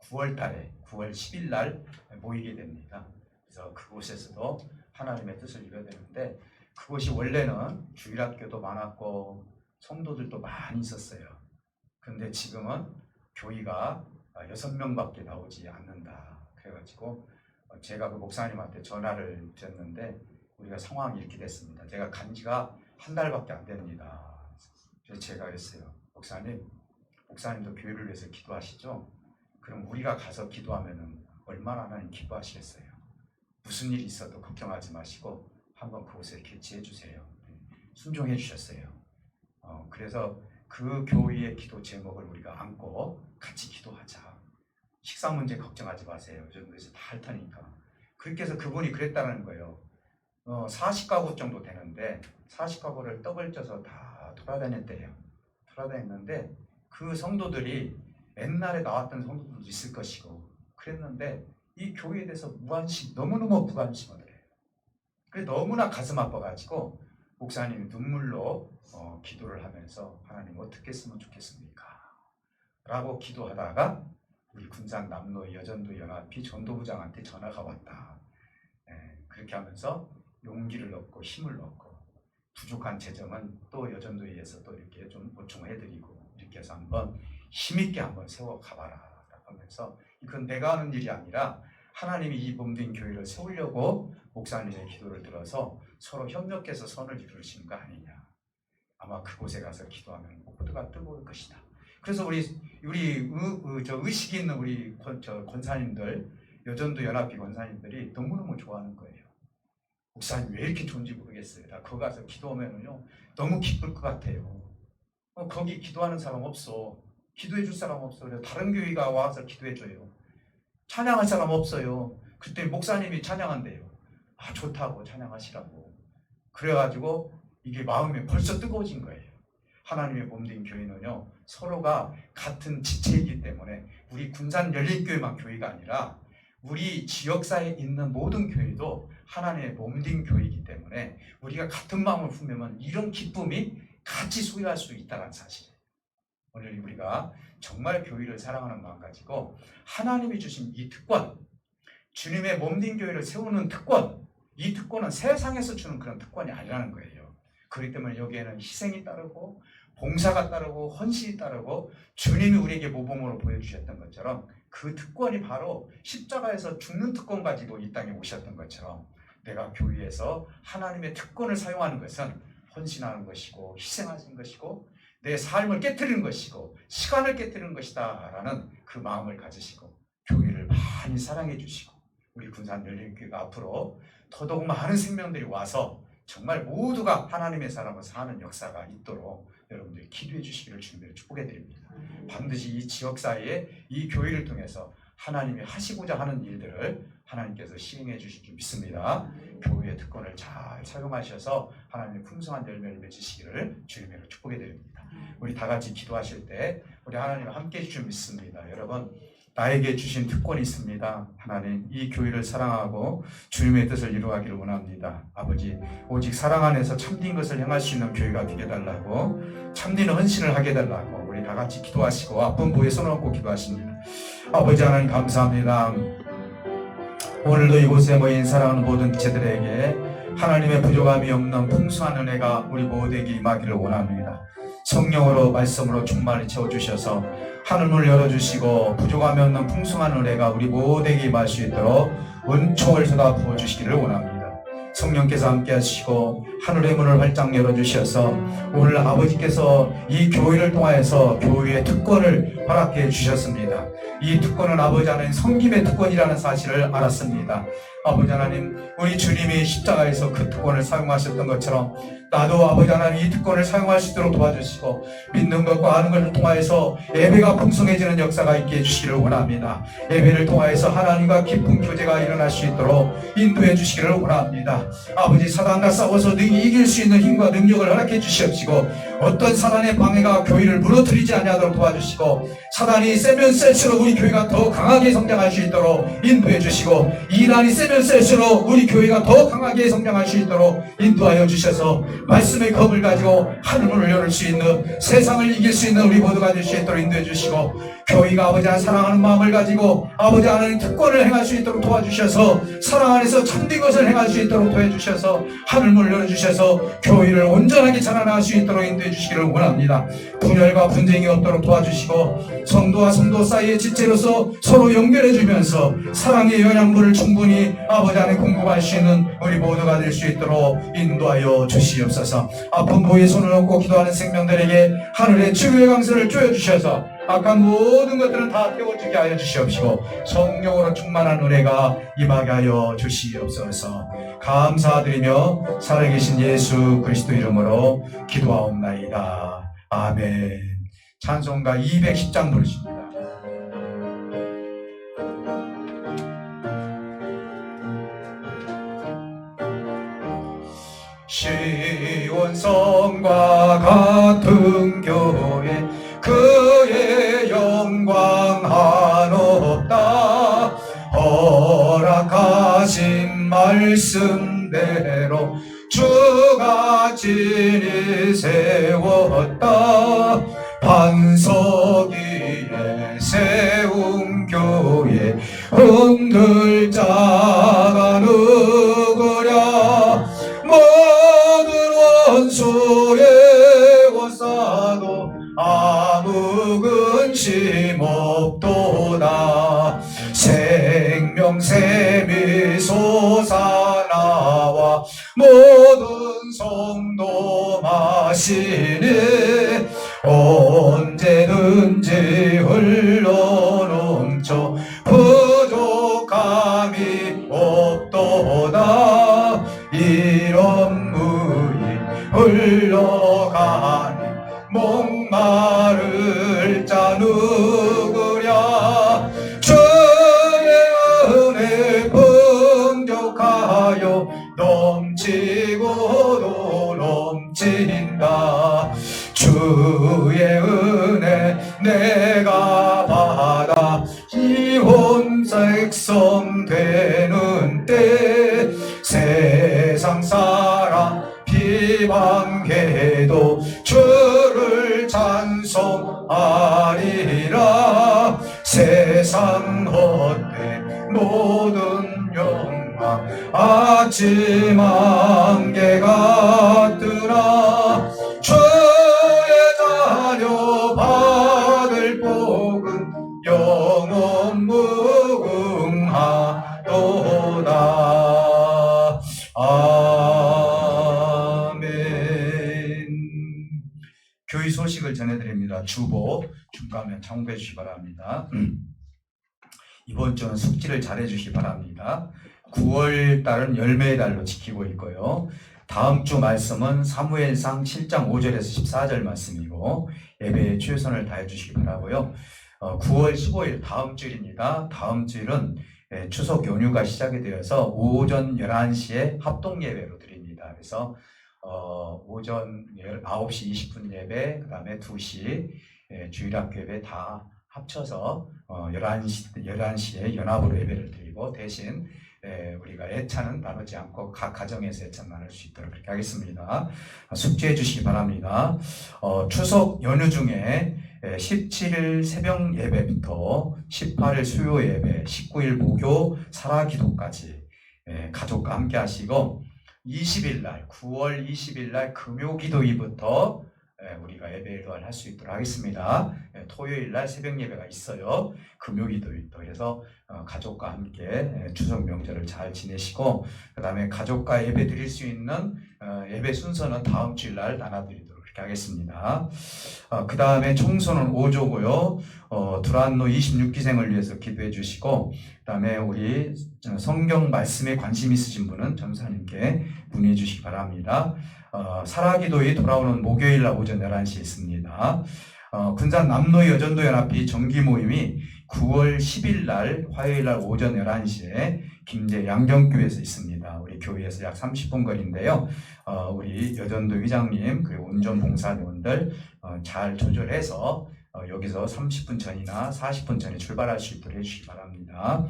9월달에 9월 10일 날 모이게 됩니다. 그래서 그곳에서도 하나님의 뜻을 이뤄야 되는데, 그곳이 원래는 주일학교도 많았고 성도들도 많이 있었어요. 그런데 지금은 교회가 6명밖에 나오지 않는다. 그래가지고 제가 그 목사님한테 전화를 드렸는데 우리가 상황이 이렇게 됐습니다. 제가 간 지가 한 달밖에 안 됩니다. 그래서 제가 그랬어요. 목사님도 교회를 위해서 기도하시죠? 그럼 우리가 가서 기도하면은 얼마나 하나님 기뻐하시겠어요? 무슨 일이 있어도 걱정하지 마시고 한번 그곳에 개최해 주세요. 순종해 주셨어요. 그래서 그 교회의 기도 제목을 우리가 안고 같이 기도하자. 식사 문제 걱정하지 마세요. 이 정도에서 다 할 테니까. 그렇게 해서 그분이 그랬다는 거예요. 40가구 정도 되는데 40가구를 떡을 쪄서 다 돌아다녔대요. 돌아다녔는데 그 성도들이 옛날에 나왔던 성도들도 있을 것이고 그랬는데 이 교회에 대해서 너무너무 무관심을 해요. 그래 너무나 가슴 아파가지고 목사님이 눈물로 기도를 하면서 하나님 어떻게 했으면 좋겠습니까? 라고 기도하다가 우리 군산 남로 여전도 연합이 전도부장한테 전화가 왔다. 그렇게 하면서 용기를 얻고 힘을 얻고 부족한 재정은 또 여전도에서 또 이렇게 좀 보충해드리고 이렇게 해서 한번 힘있게 한번 세워가봐라 하면서 이건 내가 하는 일이 아니라 하나님이 이 몸된 교회를 세우려고 목사님의 기도를 들어서 서로 협력해서 선을 이루신 거 아니냐. 아마 그곳에 가서 기도하면 모두가 뜨거울 것이다. 그래서 우리 의식 있는 우리 권사님들, 여전도 연합회 권사님들이 너무너무 좋아하는 거예요. 목사님 왜 이렇게 좋은지 모르겠어요. 나 거기 가서 기도하면요 너무 기쁠 것 같아요. 거기 기도하는 사람 없어. 기도해 줄 사람 없어요. 다른 교회가 와서 기도해 줘요. 찬양할 사람 없어요. 그때 목사님이 찬양한대요. 아 좋다고 찬양하시라고. 그래가지고 이게 마음이 벌써 뜨거워진 거예요. 하나님의 몸된 교회는요 서로가 같은 지체이기 때문에 우리 군산 열린교회만 교회가 아니라 우리 지역사에 있는 모든 교회도 하나님의 몸된 교회이기 때문에 우리가 같은 마음을 품으면 이런 기쁨이 같이 소유할 수 있다는 사실이에요. 오늘 우리가 정말 교회를 사랑하는 마음 가지고 하나님이 주신 이 특권, 주님의 몸된 교회를 세우는 특권, 이 특권은 세상에서 주는 그런 특권이 아니라는 거예요. 그렇기 때문에 여기에는 희생이 따르고 봉사가 따르고 헌신이 따르고 주님이 우리에게 모범으로 보여주셨던 것처럼 그 특권이 바로 십자가에서 죽는 특권 가지고 이 땅에 오셨던 것처럼 내가 교회에서 하나님의 특권을 사용하는 것은 헌신하는 것이고 희생하는 것이고 내 삶을 깨트리는 것이고 시간을 깨트리는 것이다 라는 그 마음을 가지시고 교회를 많이 사랑해 주시고 우리 군산 열린교회가 앞으로 더더욱 많은 생명들이 와서 정말 모두가 하나님의 사람을 사는 역사가 있도록 여러분들이 기도해 주시기를 주님으로 축복해 드립니다. 반드시 이 지역사회에 이 교회를 통해서 하나님이 하시고자 하는 일들을 하나님께서 시행해 주실 줄 믿습니다. 교회의 특권을 잘 사용하셔서 하나님의 풍성한 열매를 맺으시기를 주님으로 축복해 드립니다. 우리 다 같이 기도하실 때 우리 하나님과 함께 해주실 줄 믿습니다. 여러분 나에게 주신 특권이 있습니다. 하나님 이 교회를 사랑하고 주님의 뜻을 이루어가기를 원합니다. 아버지 오직 사랑 안에서 참된 것을 행할 수 있는 교회가 되게 해달라고 참된 헌신을 하게 해달라고 우리 다 같이 기도하시고 아픈 부에 손을 얹고 기도하십니다. 아버지 하나님 감사합니다. 오늘도 이곳에 모인 사랑하는 모든 지체들에게 하나님의 부족함이 없는 풍성한 은혜가 우리 모두에게 임하기를 원합니다. 성령으로 말씀으로 충만히 채워주셔서 하늘문을 열어주시고 부족함이 없는 풍성한 은혜가 우리 모두에게 임할 수 있도록 은총을 쏟아 부어주시기를 원합니다. 성령께서 함께 하시고 하늘의 문을 활짝 열어주셔서 오늘 아버지께서 이 교회를 통하여서 교회의 특권을 허락해 주셨습니다. 이 특권은 아버지 하나님 섬김의 특권이라는 사실을 알았습니다. 아버지 하나님 우리 주님이 십자가에서 그 특권을 사용하셨던 것처럼 나도 아버지 하나님 이 특권을 사용할 수 있도록 도와주시고 믿는 것과 아는 것을 통하여서 예배가 풍성해지는 역사가 있게 해주시기를 원합니다. 예배를 통하여서 하나님과 깊은 교제가 일어날 수 있도록 인도해 주시기를 원합니다. 아버지 사단과 싸워서 능히 이길 수 있는 힘과 능력을 허락해 주시옵시고 어떤 사단의 방해가 교회를 무너뜨리지 아니하도록 도와주시고 사단이 세면 셀수록 우리 교회가 더 강하게 성장할 수 있도록 인도해 주시고 이란이 세면 셀수록 우리 교회가 더 강하게 성장할 수 있도록 인도하여 주셔서 말씀의 검을 가지고 하늘문을 열을 수 있는 세상을 이길 수 있는 우리 모두가 될 수 있도록 인도해 주시고 교회가 아버지 하나님 사랑하는 마음을 가지고 아버지 하나님 특권을 행할 수 있도록 도와주셔서 사랑 안에서 참된 것을 행할 수 있도록 도와주셔서 하늘문을 열어주셔서 교회를 온전하게 자라나갈 수 있도록 인도해 주시기를 원합니다. 분열과 분쟁이 없도록 도와주시고 성도와 성도 사이의 지체로서 서로 연결해 주면서 사랑의 영양분을 충분히 아버지 안에 공급할 수 있는 우리 모두가 될 수 있도록 인도하여 주시옵소서. 아픈 부위에 손을 얹고 기도하는 생명들에게 하늘의 치유의 강수를 쪼여주셔서 악한 모든 것들은 다 태워주게 하여 주시옵시고 성령으로 충만한 은혜가 임하게 하여 주시옵소서. 감사드리며 살아계신 예수 그리스도 이름으로 기도하옵나이다. 아멘. 찬송가 210장 부르십니다. 시온성과 같은 교회 그의 영광 한없다. 허락하신 말씀대로 주가 진히 세웠다. 반석 위에 세운 흔들 자가 누구랴. 모든 원수의 원사도 아무 근심 없도다. 생명샘이 솟아나와 모든 성도 마시니 언제든지 흘러넘쳐 부족함이 없도다. 이런 물이 흘러가니 목마를 자 누구랴. 주의 은혜 풍족하여 넘치고도 넘친다. 주의 은혜 내가 받아 이혼 백성 되는 때 세상 사람 비방해도 주를 찬송하리라. 세상 헛되 모든 영광 아침 안개 같으나 주의 자녀 받을 복은 영원 무궁하도다. 아멘. 교회 소식을 전해드립니다. 주보 중간면 참고해 주시기 바랍니다. 이번 주는 숙지를 잘해 주시기 바랍니다. 9월 달은 열매의 달로 지키고 있고요. 다음 주 말씀은 사무엘상 7장 5절에서 14절 말씀이고 예배에 최선을 다해 주시기 바라고요. 9월 15일 다음 주일입니다. 다음 주일은 추석 연휴가 시작이 되어서 오전 11시에 합동 예배로 드립니다. 그래서 오전 9시 20분 예배, 그 다음에 2시 주일학교 예배 다 합쳐서 11시에 연합으로 예배를 드리고 대신 우리가 애차는 나누지 않고 각 가정에서 애차 나눌 수 있도록 그렇게 하겠습니다. 숙지해 주시기 바랍니다. 추석 연휴 중에 17일 새벽 예배부터 18일 수요 예배, 19일 목요 살아기도까지 가족과 함께 하시고 20일 날 9월 20일 날 금요기도일부터 우리가 예배를 할 수 있도록 하겠습니다. 토요일 날 새벽 예배가 있어요. 금요기도일도. 그래서 가족과 함께 추석 명절을 잘 지내시고 그 다음에 가족과 예배 드릴 수 있는 예배 순서는 다음 주일 날 나눠드리도록 그렇게 하겠습니다. 그 다음에 청소는 5조고요. 두란노 26기생을 위해서 기도해 주시고 그 다음에 우리 성경 말씀에 관심 있으신 분은 전사님께 문의해 주시기 바랍니다. 살아기도에 돌아오는 목요일 날 오전 11시에 있습니다. 군산 남로의 여전도 연합회 정기 모임이 9월 10일 날 화요일 날 오전 11시에 김제 양정교회에서 있습니다. 우리 교회에서 약 30분 거리인데요. 우리 여전도 회장님 그리고 운전 봉사원들 잘 조절해서 여기서 30분 전이나 40분 전에 출발할 수 있도록 해주시기 바랍니다.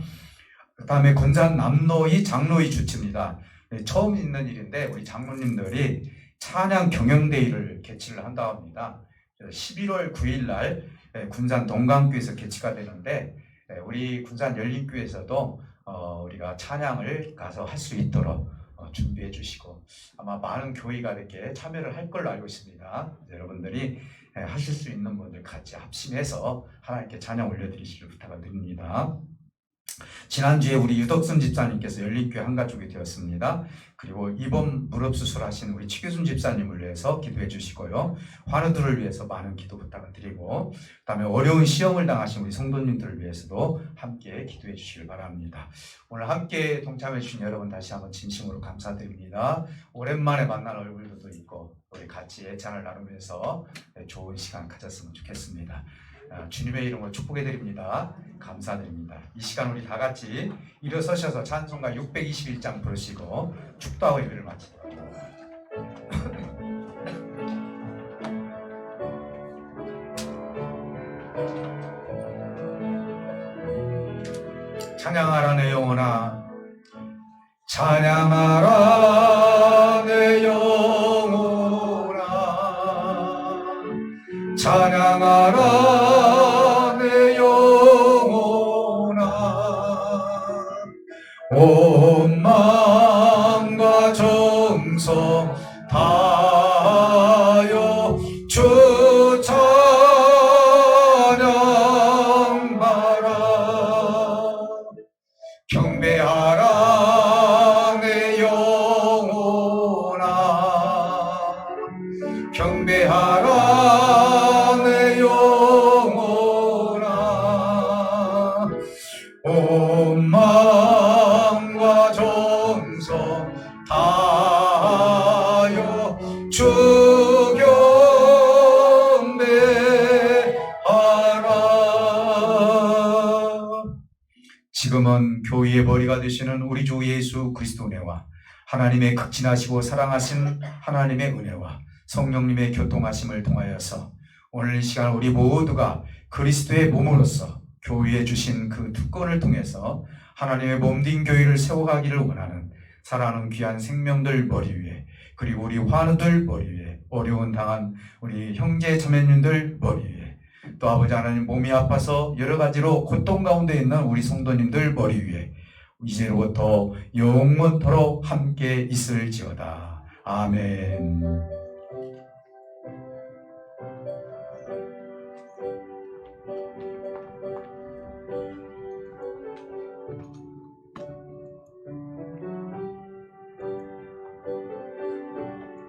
그 다음에 군산 남로의 장로의 주치입니다. 처음 있는 일인데 우리 장로님들이 찬양 경영대회를 개최를 한다고 합니다. 11월 9일 날 군산 동강교에서 개최가 되는데 우리 군산 열린교에서도 우리가 찬양을 가서 할 수 있도록 준비해 주시고 아마 많은 교회가 이렇게 참여를 할 걸로 알고 있습니다. 여러분들이 하실 수 있는 분들 같이 합심해서 하나님께 찬양 올려드리시길 부탁을 드립니다. 지난주에 우리 유덕순 집사님께서 열린교회 한가족이 되었습니다. 그리고 이번 무릎 수술하신 우리 최규순 집사님을 위해서 기도해 주시고요. 환우들을 위해서 많은 기도 부탁을 드리고 그 다음에 어려운 시험을 당하신 우리 성도님들을 위해서도 함께 기도해 주시길 바랍니다. 오늘 함께 동참해 주신 여러분 다시 한번 진심으로 감사드립니다. 오랜만에 만난 얼굴들도 있고 우리 같이 애찬을 나누면서 좋은 시간 가졌으면 좋겠습니다. 주님의 이름으로 축복해 드립니다. 감사드립니다. 이 시간 우리 다 같이 일어서셔서 찬송가 621장 부르시고 축도하고 예배를 마치도록 하겠습니다. 찬양하라 내 영혼아, 찬양하라 내 영혼아, 찬양하라 내 영혼아, 정성 다하여 주 찬양하라. 경배하라 내 영혼아, 경배하라 내 영혼아. 온 마음과 정성 다하여 주 경배하라. 지금은 교회의 머리가 되시는 우리 주 예수 그리스도 은혜와 하나님의 극진하시고 사랑하신 하나님의 은혜와 성령님의 교통하심을 통하여서 오늘 이 시간 우리 모두가 그리스도의 몸으로서 교회에 주신 그 특권을 통해서 하나님의 몸된 교회를 세워가기를 원하는 사랑하는 귀한 생명들 머리 위에, 그리고 우리 환우들 머리 위에, 어려운 당한 우리 형제 자매님들 머리 위에, 또 아버지 하나님 몸이 아파서 여러 가지로 고통 가운데 있는 우리 성도님들 머리 위에 이제로부터 영원토록 함께 있을지어다. 아멘.